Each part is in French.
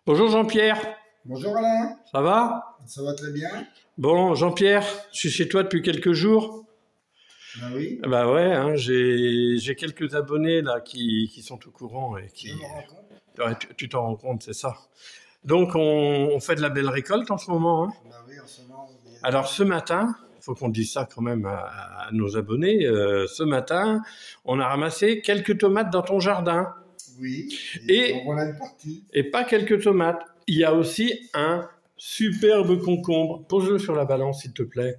Bonjour Jean-Pierre, Bonjour Alain, ça va? ça va très bien? Bon Jean-Pierre, je suis chez toi depuis quelques jours. Ben oui, Bah ouais, hein, j'ai quelques abonnés là qui sont au courant et qui... je me rends compte. Ouais, tu t'en rends compte, c'est ça. Donc on fait de la belle récolte en ce moment. Hein. Ben oui, en ce moment, on est... Alors ce matin, il faut qu'on dise ça quand même à nos abonnés, ce matin, on a ramassé quelques tomates dans ton jardin. Oui, Et- en voilà une partie. Et pas quelques tomates, il y a aussi un superbe concombre. Pose-le sur la balance s'il te plaît.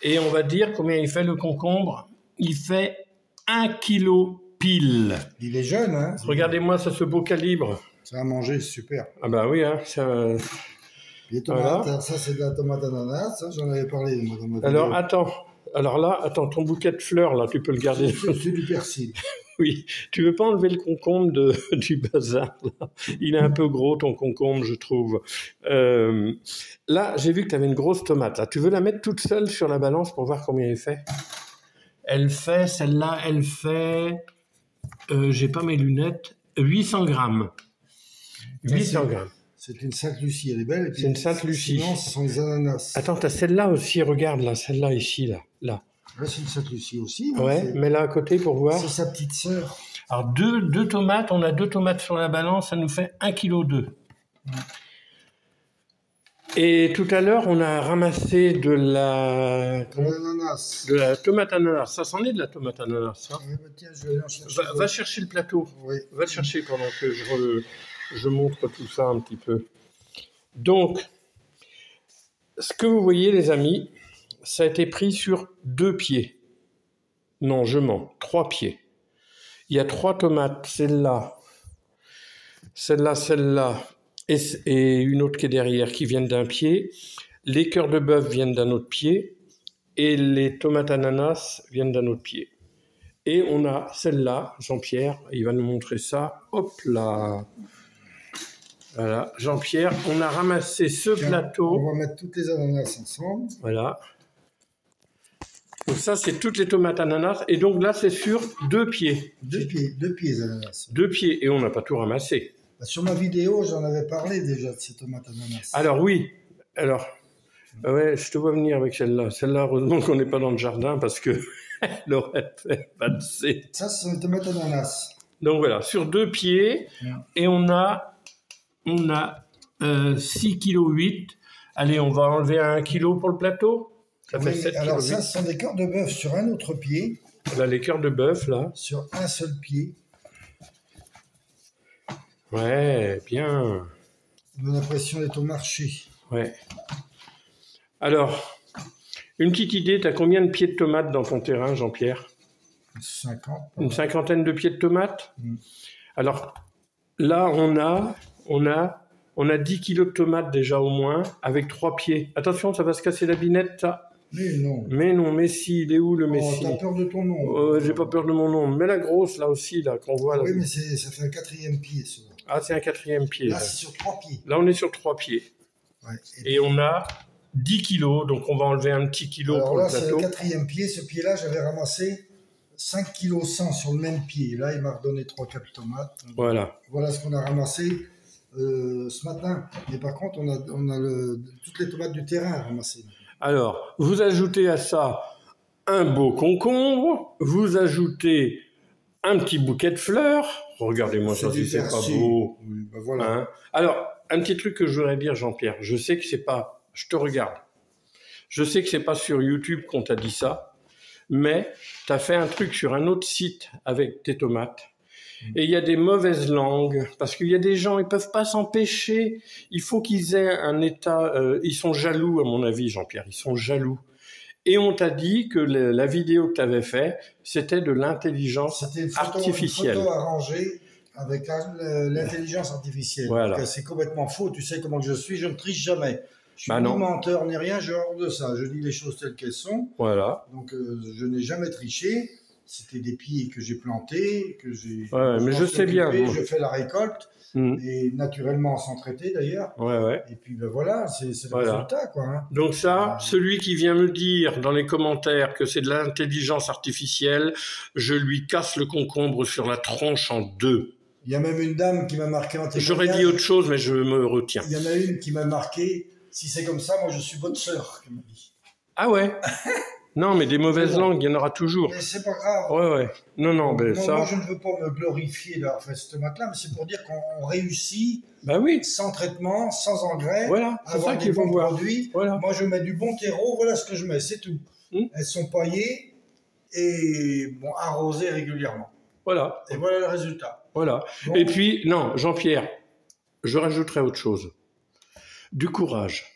Et on va dire combien il fait le concombre. Il fait 1 kilo pile. Il est jeune, hein? Regardez-moi ça, ce beau calibre. Ça a mangé, super. Ah bah oui, hein, ça... Les tomates, Voilà. ça c'est de la tomate ananas, ça, j'en avais parlé moi, dans ma vidéo. Alors attends, alors là, attends, ton bouquet de fleurs là, tu peux le garder. C'est du persil. Oui, tu veux pas enlever le concombre du bazar là. Il est un peu gros ton concombre, je trouve. Là, j'ai vu que tu avais une grosse tomate. Là, tu veux la mettre toute seule sur la balance pour voir combien elle fait? Elle fait, celle-là, elle fait, j'ai pas mes lunettes, 800 grammes. 800 grammes. C'est une Sainte-Lucie, elle est belle. et puis C'est une Sainte-Lucie. Sinon, ce sont les ananas. Attends, t'as celle-là aussi, regarde là, celle-là ici, là. Là, c'est une Sainte-Lucie aussi. hein, Ouais, mets-la à côté pour voir. c'est sa petite sœur. Alors, deux tomates, on a 2 tomates sur la balance, ça nous fait 1,2 kg. Et tout à l'heure, on a ramassé de la tomate ananas. Ça s'en est de la tomate ananas, hein. Ouais, bah, tiens, je vais aller en chercher. Va chercher le plateau. Oui. Va le chercher pendant que je montre tout ça un petit peu. Donc, ce que vous voyez, les amis, ça a été pris sur 2 pieds. Non, je mens, 3 pieds. Il y a 3 tomates, celle-là, et une autre qui est derrière, qui viennent d'un pied. Les cœurs de bœuf viennent d'un autre pied, et les tomates ananas viennent d'un autre pied. Et on a celle-là, Jean-Pierre, il va nous montrer ça. Hop là. Voilà, Jean-Pierre, on a ramassé ce Tiens, plateau. On va mettre toutes les ananas ensemble. Voilà. Donc ça, c'est toutes les tomates ananas. Et donc là, c'est sur 2 pieds. Deux pieds ananas. 2 pieds. Et on n'a pas tout ramassé. Sur ma vidéo, j'en avais parlé déjà de ces tomates ananas. Alors oui. Alors, ouais, je te vois venir avec celle-là. Celle-là, heureusement qu'on n'est pas dans le jardin parce que elle aurait fait passer. Ça, ce sont les tomates ananas. Donc voilà, sur 2 pieds. Et on a 6,8 kg. Allez, on va enlever 1 kg pour le plateau. Ça fait Oui, 7 alors kg. ça, ce sont des cœurs de bœuf sur un autre pied, Là, les cœurs de bœuf, là. sur un seul pied. Ouais, bien. On a l'impression d'être au marché. Ouais. Alors, une petite idée, tu as combien de pieds de tomates dans ton terrain, Jean-Pierre? 50. Une cinquantaine de pieds de tomates? Mm. Alors, là, on a 10 kilos de tomates déjà au moins, avec 3 pieds. Attention, ça va se casser la binette, ça. Mais non. Mais non, Messi, il est où le Oh, Messi? t'as peur de ton nom. J'ai pas peur de mon nom. Mais la grosse, là aussi, là, qu'on voit. Là. Oui, mais ça fait un 4e pied, ça. Ah, c'est un 4e pied. Là, Là. c'est sur 3 pieds. Là, on est sur 3 pieds. Ouais. Et on a 10 kilos, donc on va enlever un petit kilo Alors pour là, le c'est le plateau. 4e pied. Ce pied-là, j'avais ramassé 5 kg 100 sur le même pied. Là, il m'a redonné 3-4 tomates. Voilà. Voilà ce qu'on a ramassé ce matin. Mais par contre, on a toutes les tomates du terrain à ramasser. Alors, vous ajoutez à ça un beau concombre, vous ajoutez un petit bouquet de fleurs. Regardez-moi ça si c'est pas beau. Oui, ben voilà. Hein? Alors, un petit truc que je voudrais dire, Jean-Pierre, je sais que c'est pas... Je te regarde. Je sais que c'est pas sur YouTube qu'on t'a dit ça, mais tu as fait un truc sur un autre site avec tes tomates. Et il y a des mauvaises langues, parce qu'il y a des gens, ils peuvent pas s'empêcher. Il faut qu'ils aient un état... ils sont jaloux, à mon avis, Jean-Pierre. Ils sont jaloux. Et on t'a dit que la vidéo que tu avais fait, c'était de l'intelligence artificielle. Une photo arrangée avec l'intelligence artificielle. Voilà. C'est complètement faux. Tu sais comment que je suis, je ne triche jamais. Je suis Bah ni non. menteur ni rien, je hors de ça. Je dis les choses telles qu'elles sont. Voilà. Donc je n'ai jamais triché. C'était des pieds que j'ai plantés, que j'ai. Ouais, mais je sais bien. Je fais la récolte. Et naturellement sans traiter d'ailleurs. Ouais. Et puis ben voilà, c'est le résultat quoi. Hein. Donc ça, celui qui vient me dire dans les commentaires que c'est de l'intelligence artificielle, je lui casse le concombre sur la tronche en 2. Il y a même une dame qui m'a marqué en témoignage. J'aurais dit autre chose, mais je me retiens. Il y en a une qui m'a marqué. Si c'est comme ça, moi je suis bonne sœur, qu'elle m'a dit. Ah ouais. Non, mais des mauvaises langues, il y en aura toujours. Mais c'est pas grave. Ouais. Non, ben ça... Moi, je ne veux pas me glorifier d'avoir fait ce tomate-là, mais c'est pour dire qu'on réussit bah oui. sans traitement, sans engrais, voilà, c'est avoir ça des qu'il faut bons voir. produits. Voilà. Moi, je mets du bon terreau, voilà ce que je mets, c'est tout. Elles sont paillées et bon, arrosées régulièrement. Voilà. Et voilà le résultat. Voilà. Bon. Et puis, non, Jean-Pierre, je rajouterai autre chose. Du courage.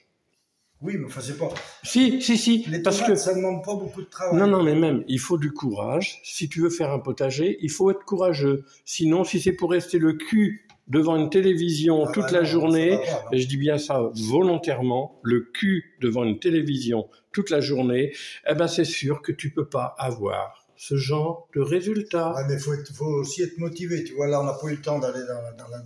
Oui, mais enfin, c'est pas... Si. Les parce tomates, que... ça ne demande pas beaucoup de travail. Non, mais même, il faut du courage. Si tu veux faire un potager, il faut être courageux. Sinon, si c'est pour rester le cul devant une télévision toute la journée, et je dis bien ça volontairement, le cul devant une télévision toute la journée, eh ben c'est sûr que tu peux pas avoir ce genre de résultat. Ouais, mais il faut aussi être motivé. Tu vois, là, on n'a pas eu le temps d'aller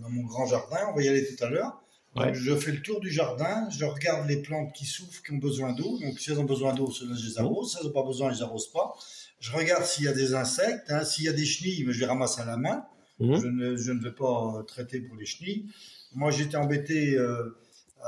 dans mon grand jardin. On va y aller tout à l'heure. Donc, je fais le tour du jardin, je regarde les plantes qui souffrent, qui ont besoin d'eau. Donc, si elles ont besoin d'eau, je les arrose. Si elles n'ont pas besoin, je les arrose pas. Je regarde s'il y a des insectes. S'il y a des chenilles, je les ramasse à la main. Je ne vais pas traiter pour les chenilles. Moi, j'étais embêté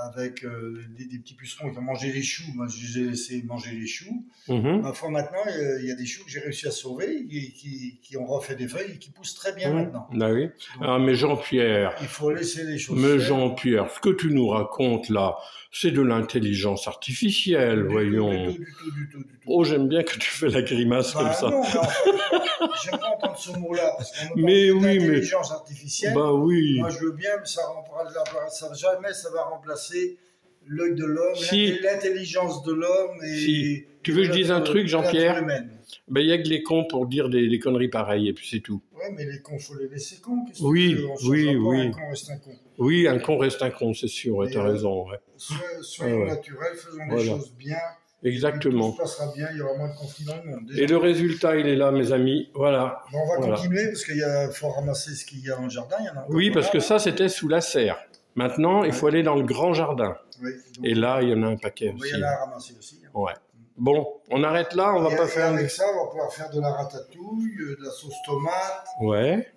avec des petits pucerons qui ont mangé les choux. Moi, j'ai laissé manger les choux. Ma foi, maintenant, il y a des choux que j'ai réussi à sauver, qui ont refait des feuilles et qui poussent très bien maintenant. Bah oui. Donc, mais Jean-Pierre... Il faut laisser les choses Mais Jean-Pierre, ce que tu nous racontes là, c'est de l'intelligence artificielle, voyons. Du tout. Oh, j'aime bien que tu fais la grimace comme ça. Non, mais en fait, j'aime pas entendre ce mot-là, parce qu'on mais parle oui, d'intelligence artificielle. Bah oui. Moi, je veux bien, mais jamais ça va remplacer l'œil de l'homme, l'intelligence de l'homme. Si. Tu veux que je dise un truc, Jean-Pierre? Ben, il y a que les cons pour dire des conneries pareilles, et puis c'est tout. Oui, mais les cons, il faut les laisser cons. Oui. Un con reste un con. Oui, un con reste un con, c'est sûr, tu as raison. Ouais. Soyons naturels, faisons les choses bien. Exactement. Tout se passera bien, il y aura moins de conflits dans le monde. Et le résultat, il est là, mes amis. Voilà. Bon, on va continuer, parce qu'il faut ramasser ce qu'il y a dans le jardin. Oui, parce que ça, c'était sous la serre. Maintenant, il faut aller dans le grand jardin. Oui, et là, il y en a un paquet aussi. Il y en a à ramasser aussi. Ouais. Bon, on arrête là, on va pas faire... Avec ça, on va pouvoir faire de la ratatouille, de la sauce tomate. Ouais.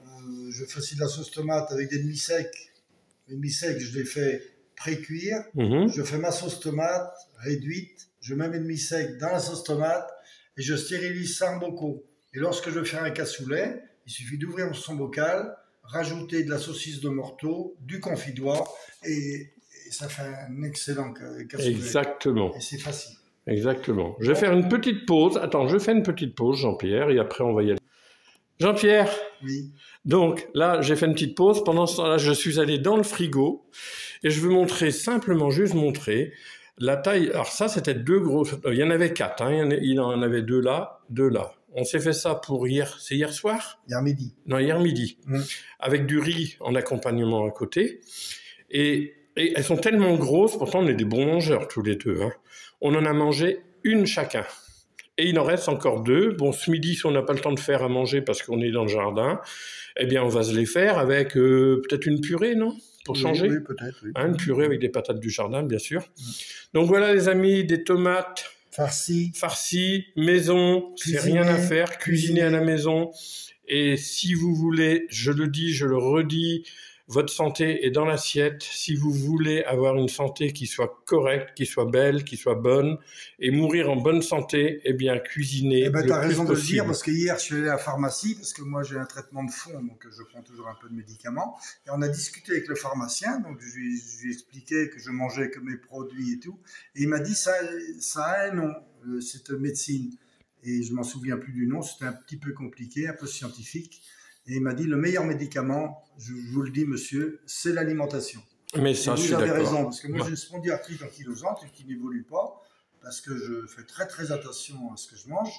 Je fais aussi de la sauce tomate avec des demi-secs. Les demi-secs, je les fais pré-cuire. Je fais ma sauce tomate réduite. Je mets mes demi-secs dans la sauce tomate et je stérilise ça en bocaux. Et lorsque je fais un cassoulet, il suffit d'ouvrir son bocal, rajouter de la saucisse de morteau, du confit d'oie et ça fait un excellent cassoulet. Exactement. Et c'est facile. Exactement. Je vais faire une petite pause. Attends, je fais une petite pause, Jean-Pierre, et après on va y aller. Jean-Pierre. Oui. Donc là, j'ai fait une petite pause. Pendant ce temps-là, je suis allé dans le frigo et je veux montrer simplement, juste montrer la taille. Alors ça, c'était deux grosses. Il y en avait 4. Hein. Il en avait 2 là, 2 là. On s'est fait ça pour hier. C'est hier soir? Hier midi. Non, hier midi. Avec du riz en accompagnement à côté. Et elles sont tellement grosses. Pourtant, on est des bons mangeurs tous les deux. Hein. On en a mangé une chacun. Et il en reste encore 2. Bon, ce midi, si on n'a pas le temps de faire à manger parce qu'on est dans le jardin, eh bien, on va se les faire avec peut-être une purée, non? Pour changer? Oui, peut-être, oui. Une purée avec des patates du jardin, bien sûr. Donc voilà, les amis, des tomates farcies, maison, c'est rien à faire, cuisiner à la maison. Et si vous voulez, je le dis, je le redis, votre santé est dans l'assiette. Si vous voulez avoir une santé qui soit correcte, qui soit belle, qui soit bonne, et mourir en bonne santé, eh bien, cuisinez le plus possible. Tu as raison de le dire, parce que hier, je suis allé à la pharmacie, parce que moi, j'ai un traitement de fond, donc je prends toujours un peu de médicaments. Et on a discuté avec le pharmacien, donc je lui expliquais que je mangeais que mes produits et tout. Et il m'a dit, ça a un nom, cette médecine. Et je m'en souviens plus du nom, c'était un petit peu compliqué, un peu scientifique. Et il m'a dit, le meilleur médicament, je vous le dis, monsieur, c'est l'alimentation. Mais ça, je suis d'accord. Vous avez raison, parce que moi, j'ai une spondyarthrite ankylosante qui n'évolue pas, parce que je fais très, très attention à ce que je mange,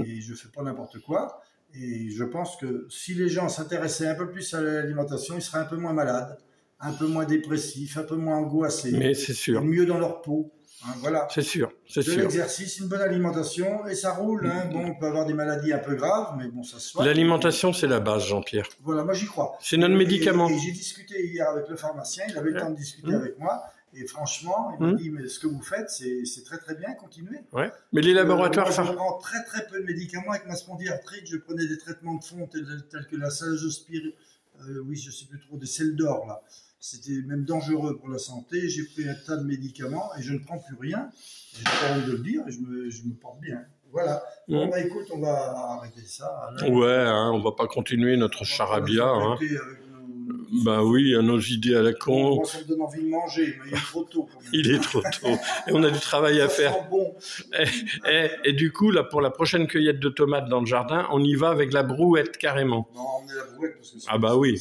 et je ne fais pas n'importe quoi. Et je pense que si les gens s'intéressaient un peu plus à l'alimentation, ils seraient un peu moins malades, un peu moins dépressifs, un peu moins angoissés. Mais c'est sûr. Mieux dans leur peau. Hein, voilà. C'est sûr, c'est sûr. De l'exercice, une bonne alimentation, et ça roule. Hein. Bon, on peut avoir des maladies un peu graves, mais bon, ça se soigne. L'alimentation, c'est la base, Jean-Pierre. Voilà, moi j'y crois. C'est notre médicament. Et j'ai discuté hier avec le pharmacien, il avait le temps de discuter avec moi, et franchement, il m'a dit, mais ce que vous faites, c'est très très bien, continuez. Ouais. Mais les laboratoires... Moi, je prends très très peu de médicaments avec ma spondyarthrite, je prenais des traitements de fond tels que la salge oui, je sais plus trop, des sels d'or là. C'était même dangereux pour la santé. J'ai pris un tas de médicaments et je ne prends plus rien. J'ai pas envie de le dire et je me porte bien. Voilà. Bon, bah écoute, on va arrêter ça. Là, ouais, hein, on va pas continuer notre charabia. Hein. Ben oui, nos idées à la con. Moi, ça me donne envie de manger, mais il est trop tôt. Il est trop tôt. Et on a du travail à faire. Bon. Et du coup, là, pour la prochaine cueillette de tomates dans le jardin, on y va avec la brouette carrément. Non, emmenez la brouette parce que ah bah oui,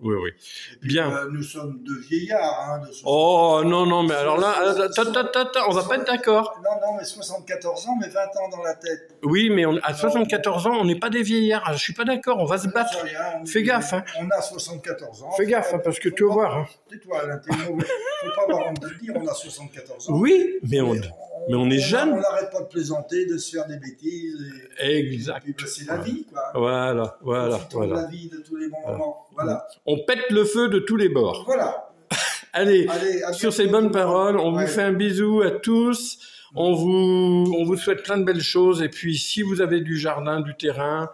oui. Bien. Nous sommes deux vieillards. Hein, oh non, mais alors là, on va pas être d'accord. Non, mais 74 ans, mais 20 ans dans la tête. Oui, mais à 74 ans, on n'est pas des vieillards. Je suis pas d'accord, on va se battre. Fais gaffe. Hein. On a 74 ans. Fais gaffe, parce que tu vas voir. Hein. Tais-toi, là, t'es mauvais. Faut pas avoir honte de le dire, on a 74 ans. Oui, mais on est jeune. On n'arrête pas de plaisanter, de se faire des bêtises. Exact. Et puis, c'est la vie, quoi. Voilà. La vie de tous les moments. Voilà. On pète le feu de tous les bords. Voilà. Allez, sur ces bonnes paroles, on vous fait un bisou à tous. On vous souhaite plein de belles choses. Et puis, si vous avez du jardin, du terrain,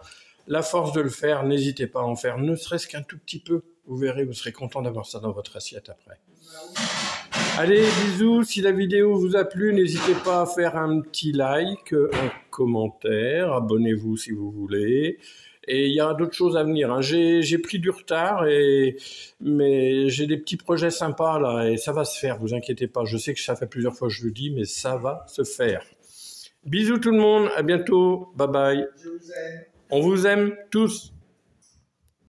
la force de le faire, n'hésitez pas à en faire, ne serait-ce qu'un tout petit peu. Vous verrez, vous serez content d'avoir ça dans votre assiette après. Allez, bisous. Si la vidéo vous a plu, n'hésitez pas à faire un petit like, un commentaire, abonnez-vous si vous voulez. Et il y a d'autres choses à venir. Hein. J'ai pris du retard, mais j'ai des petits projets sympas là, et ça va se faire, vous inquiétez pas. Je sais que ça fait plusieurs fois que je le dis, mais ça va se faire. Bisous tout le monde, à bientôt, bye bye. Je vous aime. On vous aime tous.